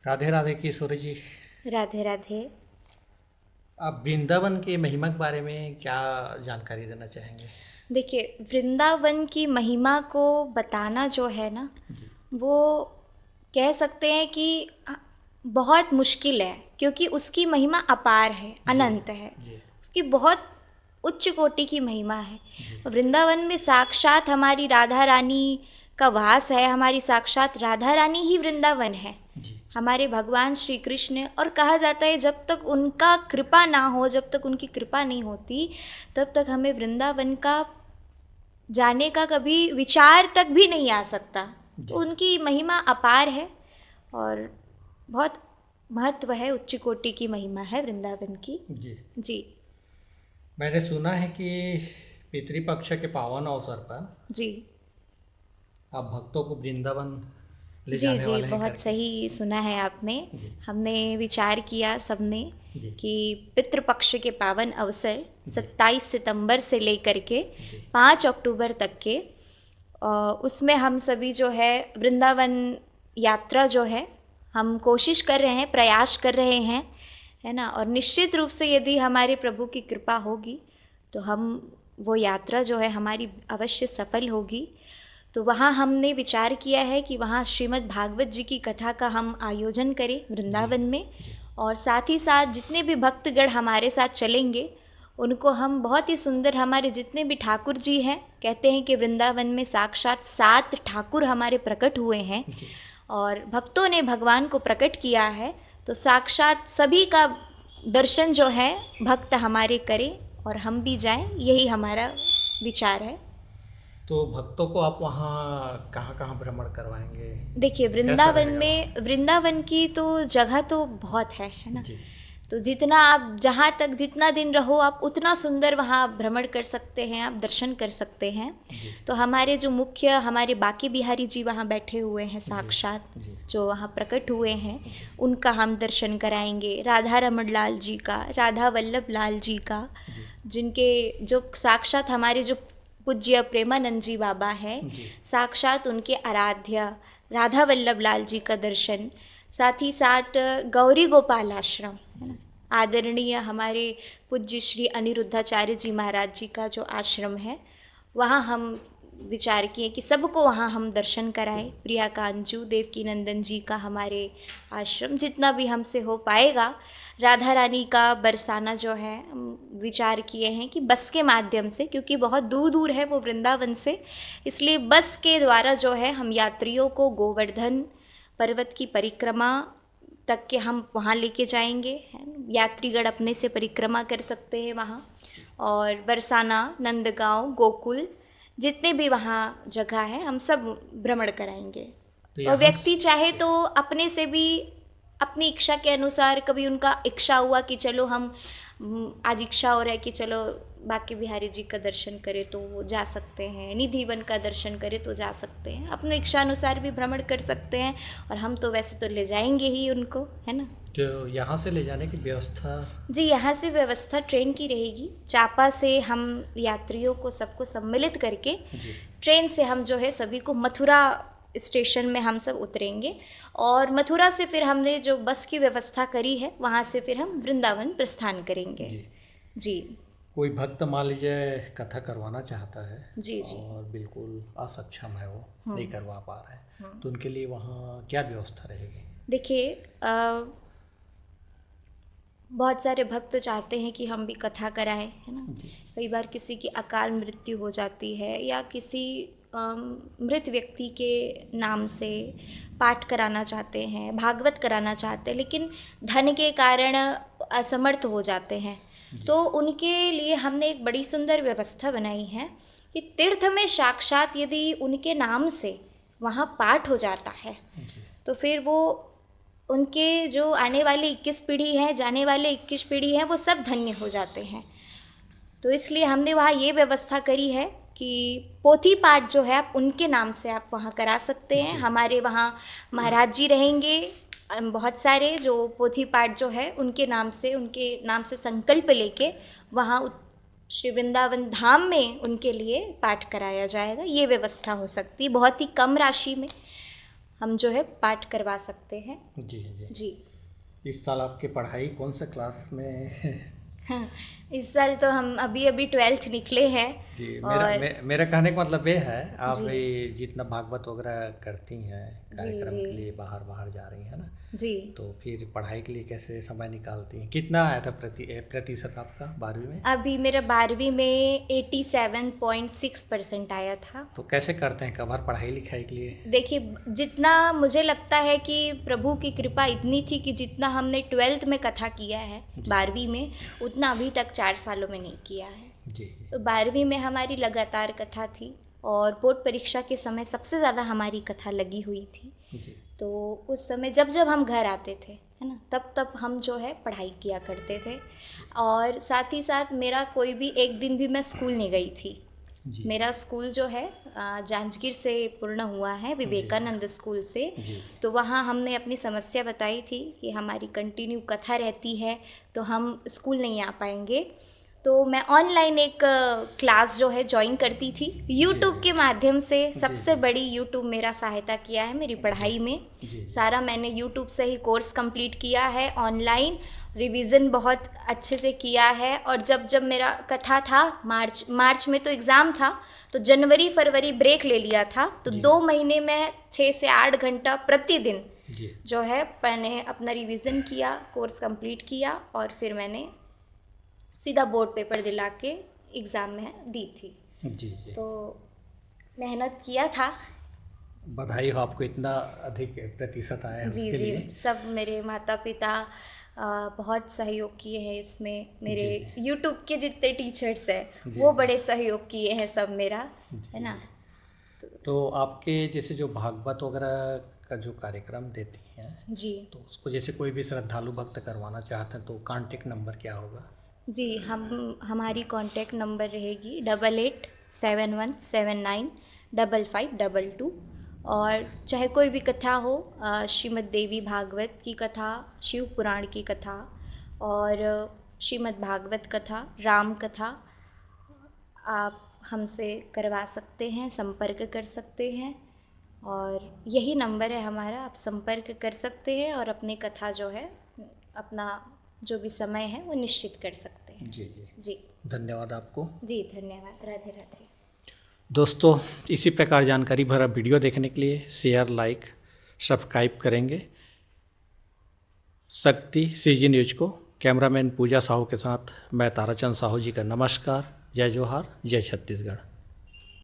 राधे राधे किशोरी जी। राधे राधे। आप वृंदावन के महिमा के बारे में क्या जानकारी देना चाहेंगे? देखिए, वृंदावन की महिमा को बताना जो है ना, जी। वो कह सकते हैं कि बहुत मुश्किल है, क्योंकि उसकी महिमा अपार है, जी। अनंत है। जी। उसकी बहुत उच्च कोटि की महिमा है। जी। वृंदावन में साक्षात हमारी राधा रानी का वास है। हमारी साक्षात राधा रानी ही वृंदावन है, जी। हमारे भगवान श्री कृष्ण। और कहा जाता है जब तक उनका कृपा ना हो, जब तक उनकी कृपा नहीं होती, तब तक हमें वृंदावन का जाने का कभी विचार तक भी नहीं आ सकता। तो जी। उनकी महिमा अपार है और बहुत महत्व है, उच्च कोटि की महिमा है वृंदावन की। जी। जी। मैंने सुना है कि पितृपक्ष के पावन अवसर पर जी। आप भक्तों को वृंदावन ले जी जाने जी, वाले हैं बहुत करके। सही सुना है आपने। जी। हमने विचार किया सबने जी। कि पितृपक्ष के पावन अवसर जी। 27 सितंबर से लेकर के जी। 5 अक्टूबर तक के, उसमें हम सभी जो है वृंदावन यात्रा जो है हम कोशिश कर रहे हैं, प्रयास कर रहे हैं, है ना। और निश्चित रूप से यदि हमारे प्रभु की कृपा होगी तो हम वो यात्रा जो है हमारी अवश्य सफल होगी। तो वहाँ हमने विचार किया है कि वहाँ श्रीमद् भागवत जी की कथा का हम आयोजन करें जी। वृंदावन में। जी। और साथ ही साथ जितने भी भक्तगण हमारे साथ चलेंगे उनको हम बहुत ही सुंदर, हमारे जितने भी ठाकुर जी हैं, कहते हैं कि वृंदावन में साक्षात 7 ठाकुर हमारे प्रकट हुए हैं जी। और भक्तों ने भगवान को प्रकट किया है। तो साक्षात सभी का दर्शन जो है भक्त हमारे करें और हम भी जाएं, यही हमारा विचार है। तो भक्तों को आप वहाँ कहाँ कहाँ भ्रमण करवाएंगे? देखिए, कैसा वृंदावन रहेगा वहाँ? में, वृंदावन की तो जगह तो बहुत है ना। जी। तो जितना आप, जहाँ तक जितना दिन रहो आप, उतना सुंदर वहाँ आप भ्रमण कर सकते हैं, आप दर्शन कर सकते हैं। जी। तो हमारे जो मुख्य, हमारे बाकी बिहारी जी वहाँ बैठे हुए हैं जी। साक्षात, जी। जो वहाँ प्रकट हुए हैं, जी। उनका हम दर्शन कराएंगे। राधा रमण लाल जी का, राधा वल्लभ लाल जी का, जी। जिनके जो साक्षात हमारे जो पूज्य प्रेमानंद जी बाबा हैं, जी। साक्षात उनके आराध्य राधा वल्लभ लाल जी का दर्शन। साथ ही साथ गौरी गोपाल आश्रम, है ना, आदरणीय हमारे पूज्य श्री अनिरुद्धाचार्य जी महाराज जी का जो आश्रम है, वहाँ हम विचार किए कि सबको वहाँ हम दर्शन कराएं। प्रिया कांजू देवकी नंदन जी का हमारे आश्रम, जितना भी हमसे हो पाएगा। राधा रानी का बरसाना जो है हम विचार किए हैं कि बस के माध्यम से, क्योंकि बहुत दूर दूर है वो वृंदावन से, इसलिए बस के द्वारा जो है हम यात्रियों को गोवर्धन पर्वत की परिक्रमा तक के हम वहाँ लेके जाएंगे, है ना। यात्रीगण अपने से परिक्रमा कर सकते हैं वहाँ। और बरसाना, नंदगांव, गोकुल, जितने भी वहाँ जगह है हम सब भ्रमण कराएंगे। तो और यहाँ व्यक्ति चाहे तो अपने से भी, अपनी इच्छा के अनुसार, कभी उनका इच्छा हुआ कि चलो हम आज इच्छा हो रहा है कि चलो बांके बिहारी जी का दर्शन करें, तो वो जा सकते हैं। निधिवन का दर्शन करें तो जा सकते हैं, अपने इच्छा अनुसार भी भ्रमण कर सकते हैं। और हम तो वैसे तो ले जाएंगे ही उनको, है ना। तो यहाँ से ले जाने की व्यवस्था? जी, यहाँ से व्यवस्था ट्रेन की रहेगी। चापा से हम यात्रियों को सबको सम्मिलित करके जी। ट्रेन से हम जो है सभी को मथुरा स्टेशन में हम सब उतरेंगे। और मथुरा से फिर हमने जो बस की व्यवस्था करी है, वहाँ से फिर हम वृंदावन प्रस्थान करेंगे। जी। जी कोई भक्त मान लीजिए कथा करवाना चाहता है जी। जी। और बिल्कुल असक्षम है, वो नहीं करवा पा रहा है, तो उनके लिए वहाँ क्या व्यवस्था रहेगी? देखिए, बहुत सारे भक्त चाहते हैं कि हम भी कथा कराएं, है ना। जी। कई बार किसी की अकाल मृत्यु हो जाती है या किसी मृत व्यक्ति के नाम से पाठ कराना चाहते हैं, भागवत कराना चाहते हैं, लेकिन धन के कारण असमर्थ हो जाते हैं। जी। तो उनके लिए हमने एक बड़ी सुंदर व्यवस्था बनाई है कि तीर्थ में साक्षात यदि उनके नाम से वहाँ पाठ हो जाता है, जी। तो फिर वो, उनके जो आने वाले 21 पीढ़ी है, जाने वाले 21 पीढ़ी हैं, वो सब धन्य हो जाते हैं। तो इसलिए हमने वहाँ ये व्यवस्था करी है कि पोथी पाठ जो है आप उनके नाम से आप वहाँ करा सकते हैं। जी। हमारे वहाँ महाराज जी रहेंगे, बहुत सारे, जो पोथी पाठ जो है उनके नाम से संकल्प लेके वहाँ श्री वृंदावन धाम में उनके लिए पाठ कराया जाएगा। ये व्यवस्था हो सकती है बहुत ही कम राशि में। हम जो है पाठ करवा सकते हैं। जी जी। जी इस साल आपकी पढ़ाई कौन से क्लास में? हाँ, इस साल तो हम अभी अभी 12th निकले हैं। जी, और मेरा कहने का मतलब ये है, आप जी ये जितना भागवत वगैरह करती हैं जी कार्यक्रम जी के लिए, बाहर बाहर जा रही हैं ना, जी। तो फिर पढ़ाई के लिए कैसे समय निकालती हैं? कितना आया था प्रतिशत आपका 12वीं में? अभी मेरा 12वीं में 87.6% आया था। तो कैसे करते हैं कवर पढ़ाई लिखाई के लिए? देखिए, जितना मुझे लगता है कि प्रभु की कृपा इतनी थी कि जितना हमने 12th में कथा किया है जी 12वीं में, उतना अभी तक 4 सालों में नहीं किया है। जी तो 12वीं में हमारी लगातार कथा थी और बोर्ड परीक्षा के समय सबसे ज़्यादा हमारी कथा लगी हुई थी। जी तो उस समय जब जब हम घर आते थे, है ना, तब तब हम जो है पढ़ाई किया करते थे। और साथ ही साथ मेरा कोई भी एक दिन भी मैं स्कूल नहीं गई थी। जी मेरा स्कूल जो है जांजगीर से पूर्ण हुआ है, विवेकानंद स्कूल से। जी तो वहाँ हमने अपनी समस्या बताई थी कि हमारी कंटिन्यू कथा रहती है तो हम स्कूल नहीं आ पाएंगे। तो मैं ऑनलाइन एक क्लास जो है ज्वाइन करती थी यूट्यूब के माध्यम से। सबसे जी बड़ी यूट्यूब मेरा सहायता किया है मेरी पढ़ाई में। जी सारा मैंने यूट्यूब से ही कोर्स कंप्लीट किया है ऑनलाइन। रिवीजन बहुत अच्छे से किया है। और जब जब मेरा कथा था, मार्च में तो एग्ज़ाम था, तो जनवरी फरवरी ब्रेक ले लिया था। तो जी 2 महीने में 6 से 8 घंटा प्रतिदिन जी जो है मैंने अपना रिवीजन किया, कोर्स कंप्लीट किया और फिर मैंने सीधा बोर्ड पेपर दिला के एग्ज़ाम में दी थी। जी जी। तो मेहनत किया था। बधाई हो, आपको इतना अधिक प्रतिशत आया है जी उसके जी, लिए। सब मेरे माता पिता बहुत सहयोग किए हैं इसमें। मेरे जी यूट्यूब के जितने टीचर्स हैं जी वो जी बड़े सहयोग किए हैं सब मेरा, है जी। ना। तो आपके जैसे जो भागवत वगैरह का जो कार्यक्रम देती हैं, जी तो उसको जैसे कोई भी श्रद्धालु भक्त करवाना चाहते हैं तो कांटेक्ट नंबर क्या होगा? जी, हमारी कांटेक्ट नंबर रहेगी 8871795522। और चाहे कोई भी कथा हो, श्रीमद् देवी भागवत की कथा, शिव पुराण की कथा और श्रीमद् भागवत कथा, राम कथा, आप हमसे करवा सकते हैं, संपर्क कर सकते हैं। और यही नंबर है हमारा, आप संपर्क कर सकते हैं और अपनी कथा जो है, अपना जो भी समय है वो निश्चित कर सकते हैं। जी जी। जी धन्यवाद आपको। जी, धन्यवाद। राधे राधे। दोस्तों, इसी प्रकार जानकारी भरा वीडियो देखने के लिए शेयर, लाइक, सब्सक्राइब करेंगे शक्ति सीजी न्यूज को। कैमरामैन पूजा साहू के साथ मैं ताराचंद साहू जी का नमस्कार। जय जोहार, जय छत्तीसगढ़।